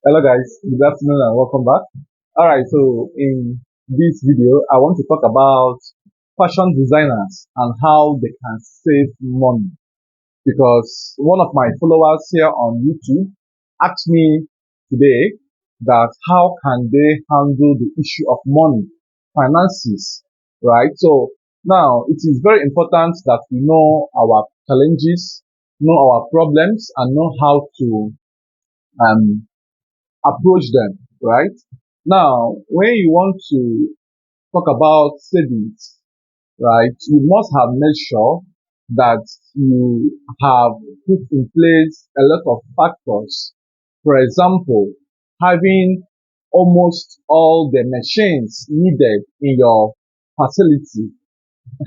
Hello guys, good afternoon and welcome back. Alright, so in this video, I want to talk about fashion designers and how they can save money. Because one of my followers here on YouTube asked me today that how can they handle the issue of money, finances, right? So now it is very important that we know our challenges, know our problems, and know how to um, approach them, right? Now, when you want to talk about savings, right, you must have made sure that you have put in place a lot of factors. For example, having almost all the machines needed in your facility,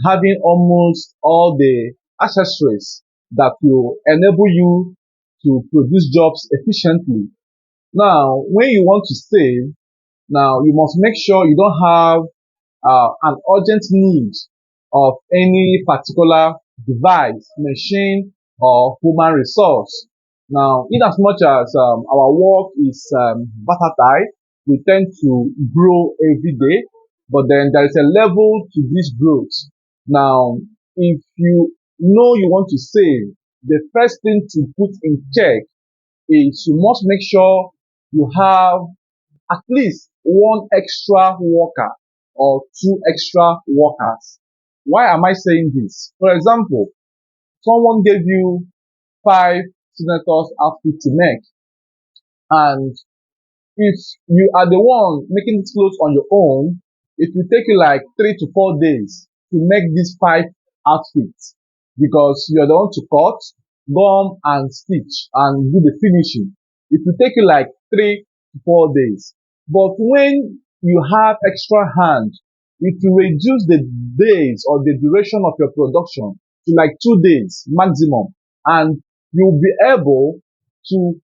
having almost all the accessories that will enable you to produce jobs efficiently. Now, when you want to save, now you must make sure you don't have an urgent need of any particular device, machine, or human resource. Now, in as much as our work is versatile, we tend to grow every day, but then there is a level to this growth. Now, if you know you want to save, the first thing to put in check is you must make sure you have at least one extra worker or two extra workers. Why am I saying this? For example, someone gave you five senators outfit to make, and if you are the one making this clothes on your own, it will take you like 3 to 4 days to make these five outfits because you're the one to cut, gum, and stitch and do the finishing. It will take you like 3 to 4 days. But when you have extra hand, it will reduce the days or the duration of your production to like 2 days maximum, and you'll be able to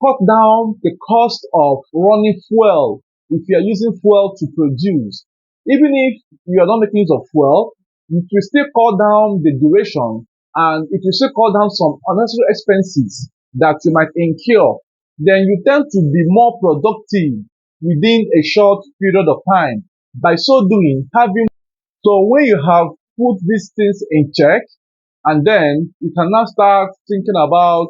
cut down the cost of running fuel if you are using fuel to produce. Even if you are not making use of fuel, it will still cut down the duration, and it will still cut down some unnecessary expenses that you might incur. Then you tend to be more productive within a short period of time. By so doing, having so when you have put these things in check, and then you can now start thinking about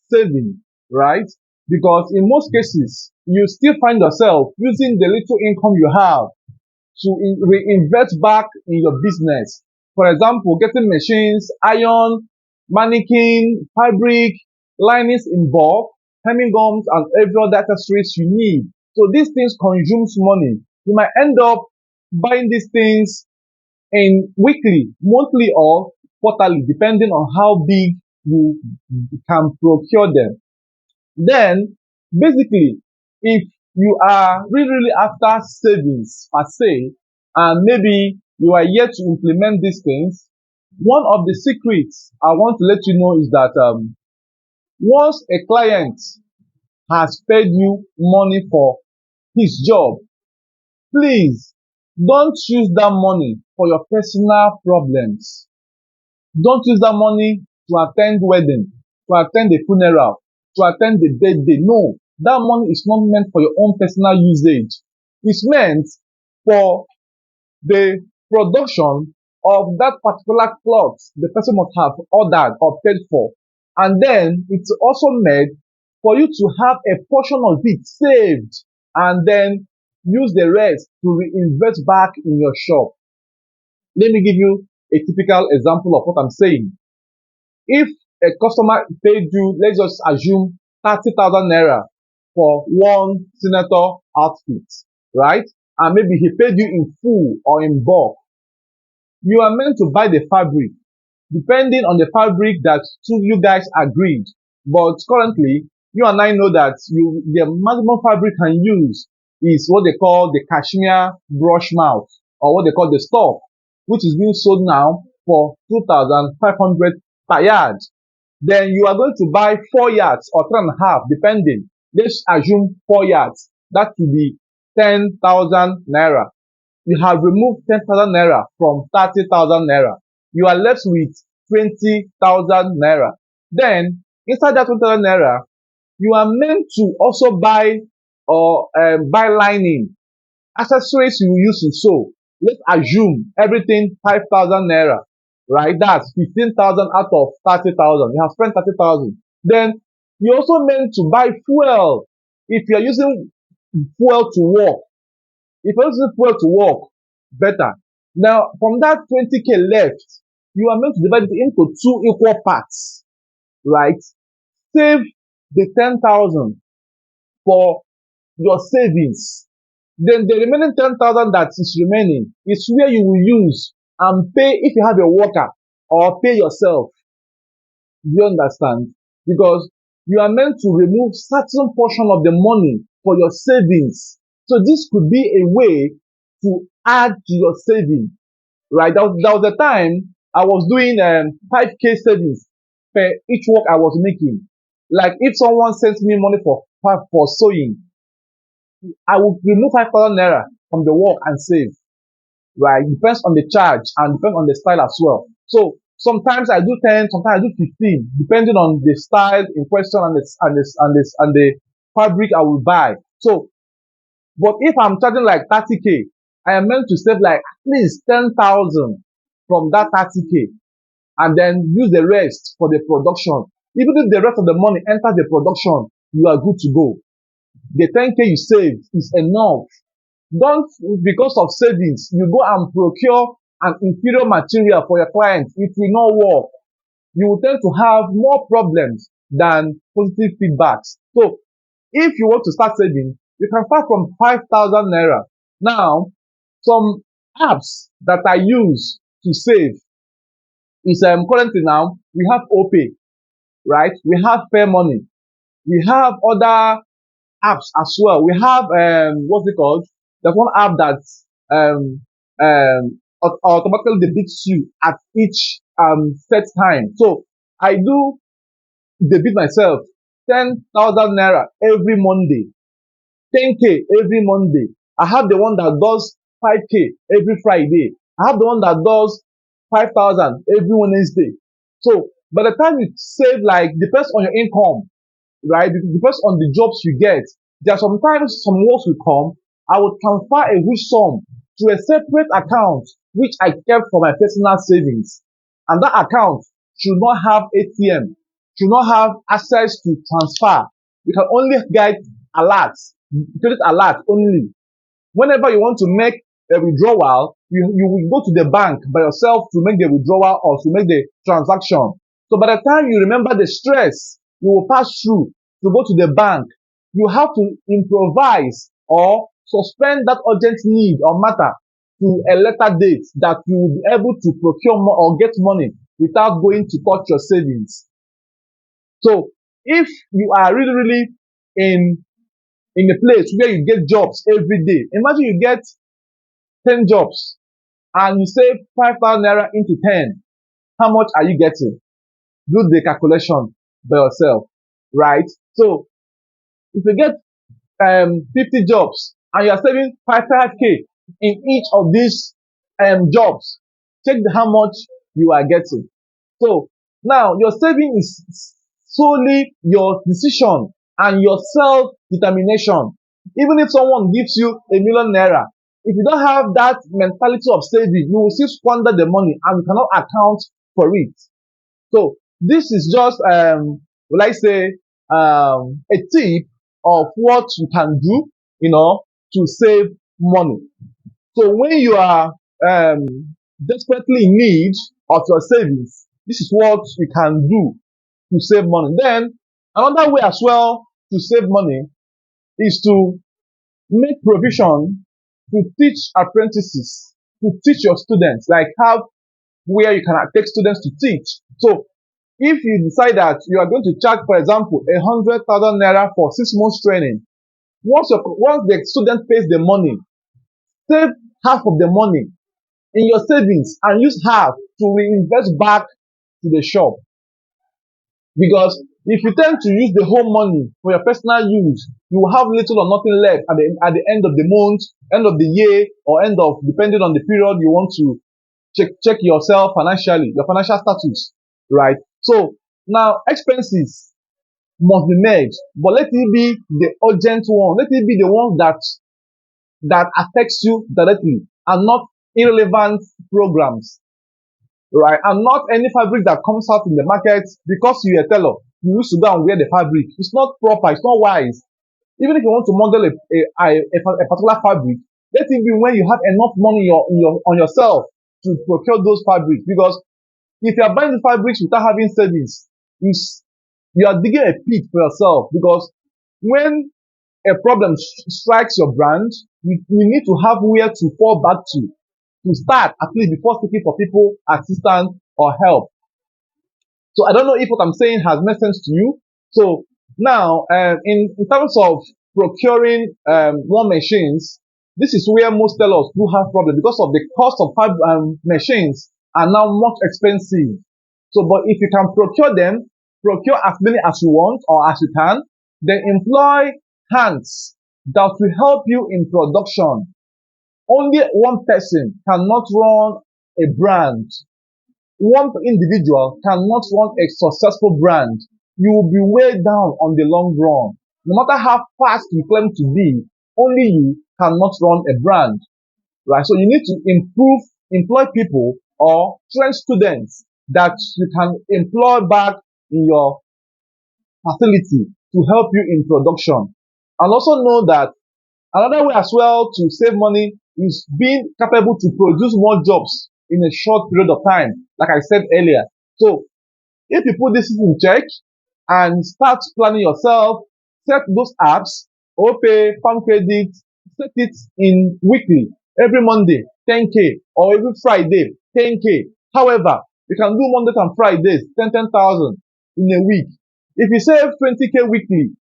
saving, right? Because in most cases, you still find yourself using the little income you have to reinvest back in your business. For example, getting machines, iron, mannequin, fabric, linings in bulk, hemming gums, and every other accessories you need. So these things consumes money. You might end up buying these things in weekly, monthly, or quarterly, depending on how big you can procure them. Then, basically, if you are really after savings per se, and maybe you are yet to implement these things, one of the secrets I want to let you know is that once a client has paid you money for his job, please don't use that money for your personal problems. Don't use that money to attend wedding, to attend a funeral, to attend the birthday. No, that money is not meant for your own personal usage. It's meant for the production of that particular cloth the person must have ordered or paid for. And then it's also made for you to have a portion of it saved and then use the rest to reinvest back in your shop. Let me give you a typical example of what I'm saying. If a customer paid you, let's just assume 30,000 naira for one senator outfit, right? And maybe he paid you in full or in bulk. You are meant to buy the fabric depending on the fabric that you guys agreed. But currently, you and I know that the maximum fabric you can use is what they call the cashmere brush mouth, or what they call the stock, which is being sold now for 2,500 per yard. Then you are going to buy 4 yards or 3.5, depending. Let's assume 4 yards. That will be 10,000 naira. You have removed 10,000 naira from 30,000 naira. You are left with 20,000 naira. Then, inside that 20,000 naira, you are meant to also buy or buy lining, accessories you use to sew. Let's assume everything 5,000 naira, right? That's 15,000 out of 30,000. You have spent 30,000. Then you also meant to buy fuel. If you're using fuel to work, if you're using fuel to work, better. Now, from that 20k left, you are meant to divide it into two equal parts, right? Save the 10,000 for your savings. Then the remaining 10,000 that is remaining is where you will use and pay if you have a worker or pay yourself. Do you understand? Because you are meant to remove certain portion of the money for your savings. So this could be a way to add to your saving, right? There was a time I was doing 5k savings per each work I was making. Like if someone sends me money for sewing, I will remove 5,000 naira from the work and save, right? Depends on the charge and depends on the style as well. So sometimes I do 10, sometimes I do 15, depending on the style in question and the fabric I will buy. So, but if I'm charging like 30k, I am meant to save like at least 10,000 from that 30k and then use the rest for the production. Even if the rest of the money enters the production, you are good to go. The 10k you saved is enough. Don't, because of savings, you go and procure an inferior material for your client. It will not work. You will tend to have more problems than positive feedbacks. So, if you want to start saving, you can start from 5,000 naira. Now, some apps that I use to save is currently now we have OPay, right? We have Fair Money. We have other apps as well. We have what's it called? There's one app that automatically debits you at each set time. So I do debit myself 10,000 naira every Monday, 10k every Monday. I have the one that does 5k every Friday. I have the one that does 5,000 every Wednesday. So by the time you save, like depends on your income, right? It depends on the jobs you get. There are sometimes some works will come, I will transfer a huge sum to a separate account which I kept for my personal savings. And that account should not have ATM, should not have access to transfer. You can only get alerts, credit alert only. Whenever you want to make a withdrawal, you will go to the bank by yourself to make the withdrawal or to make the transaction. So by the time you remember the stress you will pass through to go to the bank, you have to improvise or suspend that urgent need or matter to a later date that you will be able to procure more or get money without going to touch your savings. So if you are really in in a place where you get jobs every day, imagine you get 10 jobs and you save 5,000 naira into 10. How much are you getting? Do the calculation by yourself, right? So if you get 50 jobs and you are saving 5k in each of these jobs, check how much you are getting. So now your saving is solely your decision and your self determination. Even if someone gives you a million naira, if you don't have that mentality of saving, you will still squander the money and you cannot account for it. So this is just will I say a tip of what you can do, to save money. So when you are desperately in need of your savings, this is what you can do to save money. Then another way as well to save money is to make provision to teach apprentices, to teach your students, like have where you can take students to teach. So if you decide that you are going to charge, for example, 100,000 naira for 6 months training, once the student pays the money, save half of the money in your savings and use half to reinvest back to the shop. Because if you tend to use the whole money for your personal use, you will have little or nothing left at the end of the month, end of the year, or end of, depending on the period you want to check yourself financially, your financial status, right? So now expenses. must be made, but let it be the urgent one. Let it be the one that affects you directly, and not irrelevant programs, right? And not any fabric that comes out in the market because you're a tailor. You used to go and wear the fabric. It's not proper. It's not wise. Even if you want to model a particular fabric, let it be when you have enough money on yourself to procure those fabrics. Because if you are buying the fabrics without having savings, is you are digging a pit for yourself. Because when a problem strikes your brand, you need to have where to fall back to start at least before seeking for people assistance or help. So I don't know if what I'm saying has made sense to you. So now, in terms of procuring more machines, this is where most tailors do have problems because of the cost of machines are now much expensive. So, but if you can procure them, procure as many as you want or as you can, then employ hands that will help you in production. Only one person cannot run a brand. One individual cannot run a successful brand. You will be weighed down on the long run. No matter how fast you claim to be, only you cannot run a brand, right? So you need to employ people or train students that you can employ back in your facility to help you in production. And also know that another way as well to save money is being capable to produce more jobs in a short period of time, like I said earlier. So if you put this in check and start planning yourself, set those apps, OPay, Farm Credit, set it in weekly, every Monday, 10K, or every Friday, 10K. However, you can do Mondays and Fridays, 10,000 in a week. If you save 20K weekly,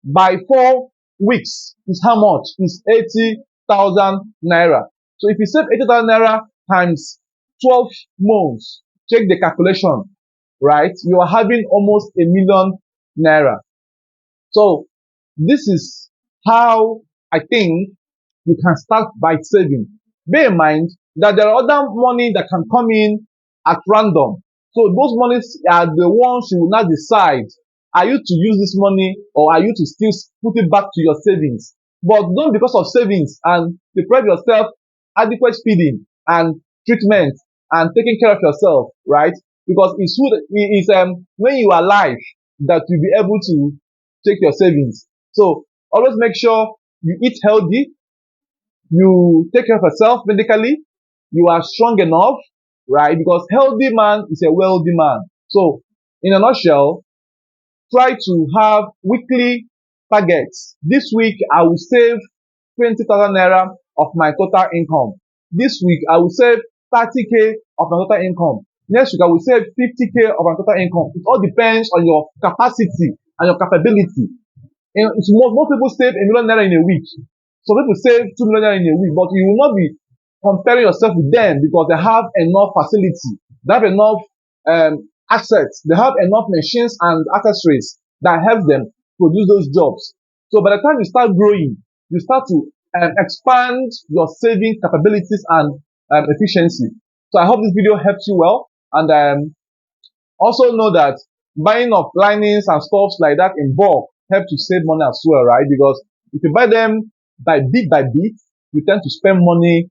by 4 weeks is how much? Is 80,000 naira. So if you save 80,000 naira times 12 months, check the calculation, right? You are having almost 1,000,000 naira. So this is how I think you can start by saving. Bear in mind that there are other money that can come in at random. So those monies are the ones you will not decide. Are you to use this money or are you to still put it back to your savings? But don't, because of savings, and deprive yourself adequate feeding and treatment and taking care of yourself, right? Because it's when you are alive that you'll be able to take your savings. So always make sure you eat healthy, you take care of yourself medically, you are strong enough, right? Because healthy man is a wealthy man. So in a nutshell, try to have weekly targets. This week, I will save 20,000 naira of my total income. This week, I will save 30K of my total income. Next week, I will save 50K of my total income. It all depends on your capacity and your capability. Most people save 1,000,000 naira in a week. Some people save 2,000,000 naira in a week, but you will not be comparing yourself with them because they have enough facility, they have enough assets, they have enough machines and accessories that help them produce those jobs. So by the time you start growing, you start to expand your saving capabilities and efficiency. So I hope this video helps you well, and also know that buying of linings and stuff like that in bulk help to save money as well, right? Because if you buy them by bit, you tend to spend money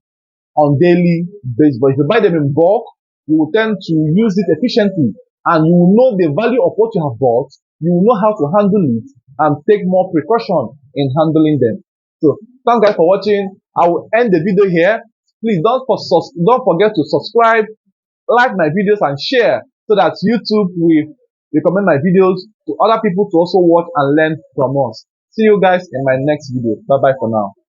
on daily basis. But if you buy them in bulk, you will tend to use it efficiently, and you will know the value of what you have bought. You will know how to handle it and take more precaution in handling them. So thanks guys for watching. I will end the video here. Please don't forget to subscribe, like my videos, and share so that YouTube will recommend my videos to other people to also watch and learn from us. See you guys in my next video. Bye bye for now.